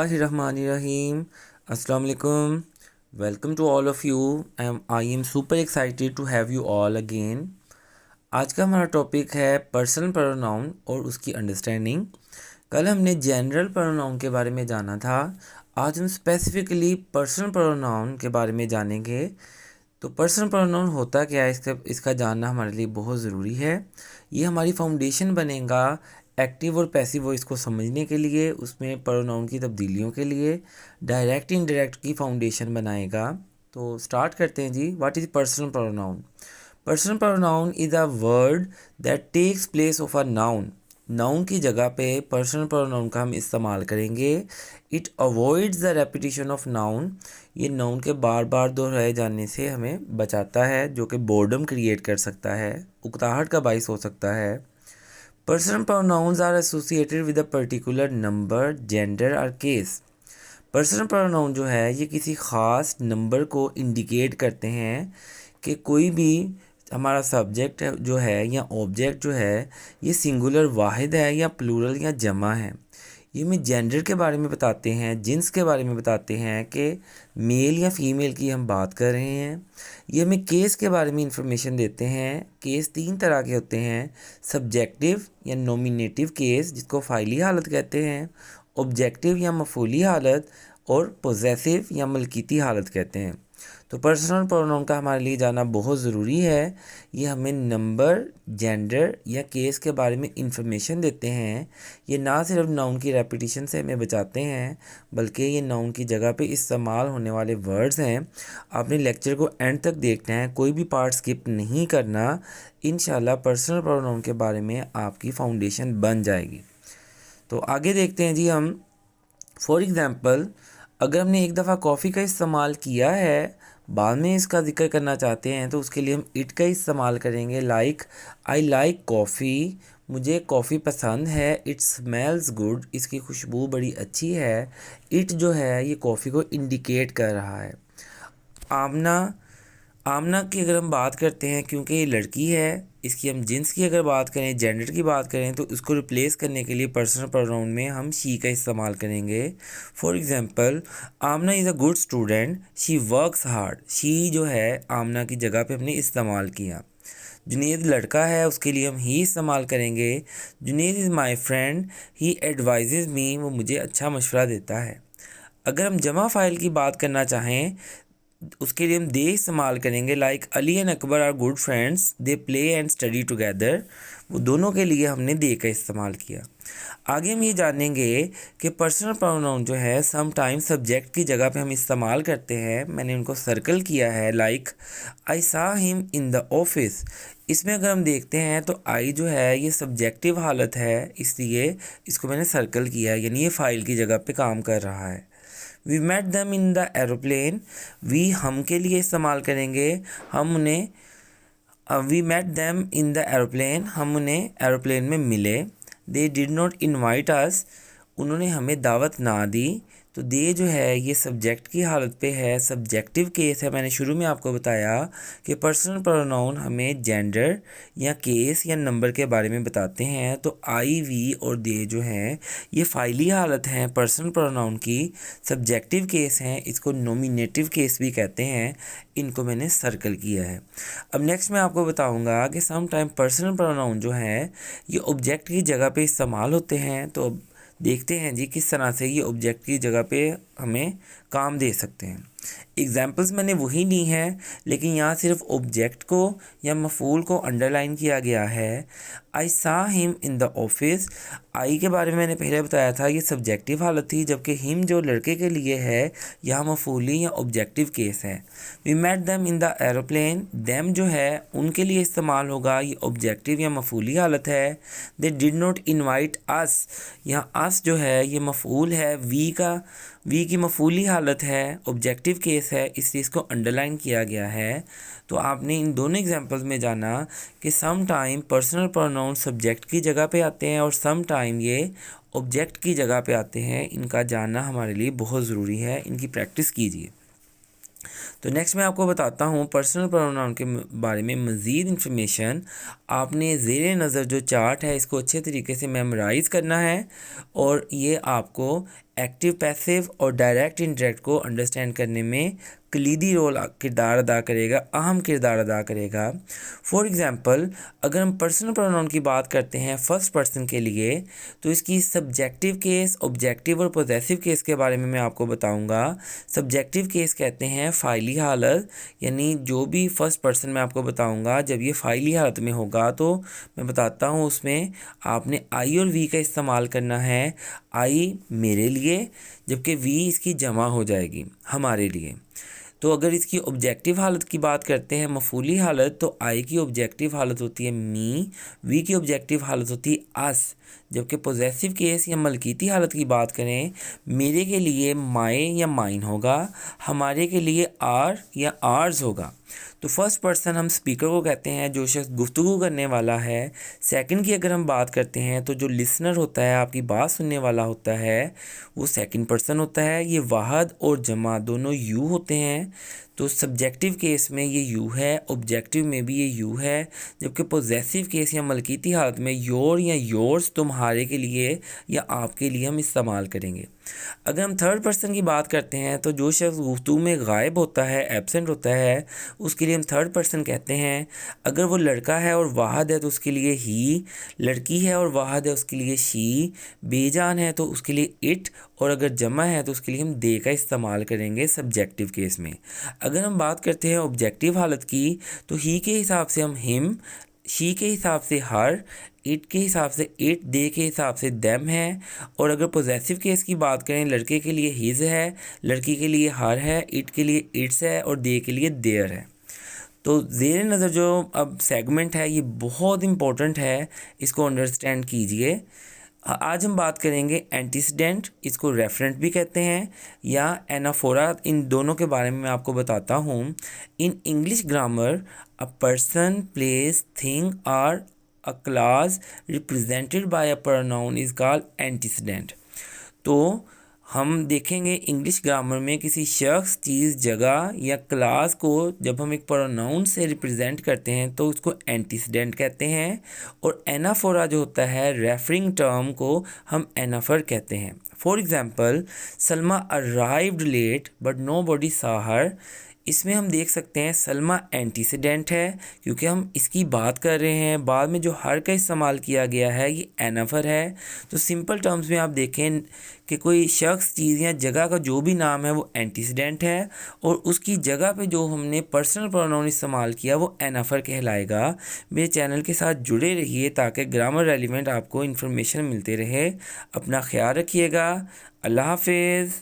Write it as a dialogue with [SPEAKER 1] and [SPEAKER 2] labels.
[SPEAKER 1] बिस्मिल्लाहिर्रहमानिर्रहीम। अस्सलाम वालेकुम। Welcome to all of you. I am super excited to have you all again. आज का हमारा टॉपिक है पर्सनल प्रोनाउन और उसकी अंडरस्टैंडिंग। कल हमने जनरल प्रोनाउन के बारे में जाना था। आज हम स्पेसिफिकली पर्सनल प्रोनाउन के बारे में जानेंगे। तो पर्सनल प्रोनाउन होता क्या है, इसका जानना हमारे लिए बहुत ज़रूरी है। ये हमारी फाउंडेशन बनेगा एक्टिव और पैसिव वॉइस को समझने के लिए, उसमें प्रोनाउन की तब्दीलियों के लिए, डायरेक्ट इनडायरेक्ट की फाउंडेशन बनाएगा। तो स्टार्ट करते हैं जी। What is personal pronoun? Personal pronoun is a word that takes place of a noun. Noun की जगह पे पर्सनल प्रोनाउन का हम इस्तेमाल करेंगे। It avoids the repetition of noun. ये नाउन के बार बार दोहराए जाने से हमें बचाता है, जो कि बोर्डम क्रिएट कर सकता है, उकताहट का बाइस हो सकता है। Personal pronouns are associated with a particular number, gender और केस। पर्सनल प्रोनाउन जो है ये किसी ख़ास नंबर को इंडिकेट करते हैं कि कोई भी हमारा सब्जेक्ट जो है या ऑब्जेक्ट जो है ये सिंगुलर वाहिद है या प्लूरल या जमा है। ये हमें जेंडर के बारे में बताते हैं, जिन्स के बारे में बताते हैं कि मेल या फीमेल की हम बात कर रहे हैं। ये हमें केस के बारे में इंफॉर्मेशन देते हैं। केस तीन तरह के होते हैं: सब्जेक्टिव या नॉमिनेटिव केस, जिसको फ़ाइली हालत कहते हैं, ऑब्जेक्टिव या मफूली हालत, और पोजेसिव या मलकीती हालत कहते हैं। तो पर्सनल प्रोनाउन का हमारे लिए जानना बहुत ज़रूरी है। ये हमें नंबर, जेंडर या केस के बारे में इंफॉर्मेशन देते हैं। ये ना सिर्फ नाउन की रेपिटिशन से हमें बचाते हैं, बल्कि ये नाउन की जगह पे इस्तेमाल होने वाले वर्ड्स हैं। आपने लेक्चर को एंड तक देखना है, कोई भी पार्ट स्किप नहीं करना। इंशाल्लाह पर्सनल प्रोनाउन के बारे में आपकी फाउंडेशन बन जाएगी। तो आगे देखते हैं जी हम। फॉर एग्ज़ाम्पल, अगर हमने एक दफ़ा कॉफ़ी का इस्तेमाल किया है, बाद में इसका जिक्र करना चाहते हैं, तो उसके लिए हम इट का इस्तेमाल करेंगे। लाइक आई लाइक कॉफ़ी, मुझे कॉफ़ी पसंद है। इट स्मेल्स गुड, इसकी खुशबू बड़ी अच्छी है। इट जो है ये कॉफ़ी को इंडिकेट कर रहा है। आमना, आमना की अगर हम बात करते हैं, क्योंकि ये लड़की है, इसकी हम जिन्स की अगर बात करें, जेंडर की बात करें, तो इसको रिप्लेस करने के लिए पर्सनल प्रोनाउन में हम शी का इस्तेमाल करेंगे। For example, Amna is a good student, she works hard. She जो है आमना की जगह पे हमने इस्तेमाल किया। जुनेद लड़का है, उसके लिए हम ही इस्तेमाल करेंगे। जुनेद इज़ माई फ्रेंड, ही एडवाइजेज़ मी, वो मुझे अच्छा मशवरा देता है। अगर हम जमा फ़ाइल की बात करना चाहें, उसके लिए हम दे इस्तेमाल करेंगे। Like Ali and Akbar are good friends, they play and study together. वो दोनों के लिए हमने दे का इस्तेमाल किया। आगे हम ये जानेंगे कि पर्सनल प्रोनाउन जो है सम टाइम सब्जेक्ट की जगह पे हम इस्तेमाल करते हैं। मैंने उनको सर्कल किया है। Like I saw him in the office. इसमें अगर हम देखते हैं तो आई जो है ये सब्जेक्टिव हालत है, इसलिए इसको मैंने सर्कल किया है, यानी ये फ़ाइल की जगह पे काम कर रहा है। We met them in the aeroplane, we हम के लिए इस्तेमाल करेंगे। हम उन्हें we met them in the aeroplane, हम उन्हें एरोप्लेन में मिले। They did not invite us, उन्होंने हमें दावत ना दी। तो दे जो है ये सब्जेक्ट की हालत पे है, सब्जेक्टिव केस है। मैंने शुरू में आपको बताया कि पर्सनल प्रोनाउन हमें जेंडर या केस या नंबर के बारे में बताते हैं। तो आई, वी और दे जो हैं ये फ़ाइली हालत हैं पर्सनल प्रोनाउन की, सब्जेक्टिव केस हैं, इसको नॉमिनेटिव केस भी कहते हैं। इनको मैंने सर्कल किया है। अब नेक्स्ट मैं आपको बताऊंगा कि सम टाइम पर्सनल प्रोनाउन जो है ये ऑब्जेक्ट की जगह पे इस्तेमाल होते हैं। तो अब देखते हैं जी किस तरह से ये ऑब्जेक्ट की जगह पे हमें काम दे सकते हैं। एग्जाम्पल्स मैंने वही ली हैं, लेकिन यहाँ सिर्फ ऑब्जेक्ट को या मफूल को अंडरलाइन किया गया है। I saw him in the office, I के बारे में मैंने पहले बताया था ये सब्जेक्टिव हालत थी, जबकि हिम जो लड़के के लिए है यहाँ मफूली या ऑब्जेक्टिव केस है। We met them in the aeroplane, them जो है उनके लिए इस्तेमाल होगा, ये ऑब्जेक्टिव या मफूली हालत है। दे डिड नॉट इन्वाइट अस, यहाँ अस जो है ये मफूल है, वी की मफूली हालत है, ऑब्जेक्टिव केस है, इसलिए इसको अंडरलाइन किया गया है। तो आपने इन दोनों एग्जांपल्स में जाना कि some time personal pronoun subject की जगह पे आते हैं और सम टाइम ये ऑब्जेक्ट की जगह पे आते हैं। इनका जानना हमारे लिए बहुत ज़रूरी है, इनकी प्रैक्टिस कीजिए। तो नेक्स्ट मैं आपको बताता हूँ पर्सनल प्रोनाउन के बारे में मज़ीद इन्फॉर्मेशन। आपने ज़ेरे नज़र जो चार्ट है इसको अच्छे तरीके से मेमोराइज़ करना है और ये आपको एक्टिव पैसिव और डायरेक्ट इंडायरेक्ट को अंडरस्टैंड करने में कलीदी रोल किरदार अदा करेगा, अहम किरदार अदा करेगा। फॉर एग्ज़ाम्पल, अगर हम पर्सनल प्रोनाउन की बात करते हैं फर्स्ट पर्सन के लिए, तो इसकी सब्जेक्टिव केस, ऑब्जेक्टिव और पोजेसिव केस के बारे में मैं आपको बताऊंगा। सब्जेक्टिव केस कहते हैं फ़ाइली हालत, यानी जो भी फर्स्ट पर्सन मैं आपको बताऊंगा जब ये फ़ाइली हालत में होगा तो मैं बताता हूँ उसमें आपने आई और वी का इस्तेमाल करना है। आई मेरे लिए, जबकि वी इसकी जमा हो जाएगी हमारे लिए। तो अगर इसकी ऑब्जेक्टिव हालत की बात करते हैं मफूली हालत, तो आई की ऑब्जेक्टिव हालत होती है मी, वी की ऑब्जेक्टिव हालत होती है अस। जबकि पोजेसिव केस या मलकीती हालत की बात करें, मेरे के लिए माय या माइन होगा, हमारे के लिए आर या आर्स होगा। तो फर्स्ट पर्सन हम स्पीकर को कहते हैं, जो शख्स गुफ्तगू करने वाला है। सेकंड की अगर हम बात करते हैं तो जो लिसनर होता है, आपकी बात सुनने वाला होता है, वो सेकंड पर्सन होता है। ये वाहद और जमा दोनों यू होते हैं। तो सब्जेक्टिव केस में ये यू है, ऑब्जेक्टिव में भी ये यू है। जबकि पोजेसिव केस या मलकीती हालत में योर या योर्स तुम्हारे के लिए या आपके लिए हम इस्तेमाल करेंगे। अगर हम थर्ड पर्सन की बात करते हैं तो जो शख्स गुफ्तगू में गायब होता है, एब्सेंट होता है, उसके लिए हम थर्ड पर्सन कहते हैं। अगर वो लड़का है और वाहद है तो उसके लिए ही, लड़की है और वाहद है उसके लिए शी, बेजान है तो उसके लिए इट, और अगर जमा है तो उसके लिए हम दे का इस्तेमाल करेंगे सब्जेक्टिव केस में। अगर हम बात करते हैं ऑब्जेक्टिव हालत की, तो ही के हिसाब से हम हिम, शी के हिसाब से हर, इट के हिसाब से इट, दे के हिसाब से देम है। और अगर पोजेसिव केस की बात करें, लड़के के लिए हिज है, लड़की के लिए हर है, इट के लिए इट्स है और दे के लिए देयर है। तो ज़ेर नज़र जो अब सेगमेंट है ये बहुत इम्पोर्टेंट है, इसको अंडरस्टैंड कीजिए। आज हम बात करेंगे एंटीसीडेंट, इसको रेफरेंट भी कहते हैं, या एनाफोरा। इन दोनों के बारे में मैं आपको बताता हूँ। In English grammar, a person, place, thing or a class represented by a pronoun is called antecedent. तो हम देखेंगे इंग्लिश ग्रामर में किसी शख्स, चीज़, जगह या क्लास को जब हम एक प्रोनाउन से रिप्रेजेंट करते हैं तो उसको एंटीसीडेंट कहते हैं। और एनाफोरा जो होता है, रेफरिंग टर्म को हम एनाफर कहते हैं। For example, Salma arrived late but nobody saw her. इसमें हम देख सकते हैं सलमा एंटीसीडेंट है क्योंकि हम इसकी बात कर रहे हैं। बाद में जो हर का इस्तेमाल किया गया है ये एनाफर है। तो सिंपल टर्म्स में आप देखें कि कोई शख्स, चीज़ या जगह का जो भी नाम है वो एंटीसीडेंट है, और उसकी जगह पे जो हमने पर्सनल प्रोनाउन इस्तेमाल किया वो एनाफर कहलाएगा। मेरे चैनल के साथ जुड़े रहिए ताकि ग्रामर रेलिवेंट आपको इन्फॉर्मेशन मिलते रहे। अपना ख्याल रखिएगा। अल्लाह हाफिज़।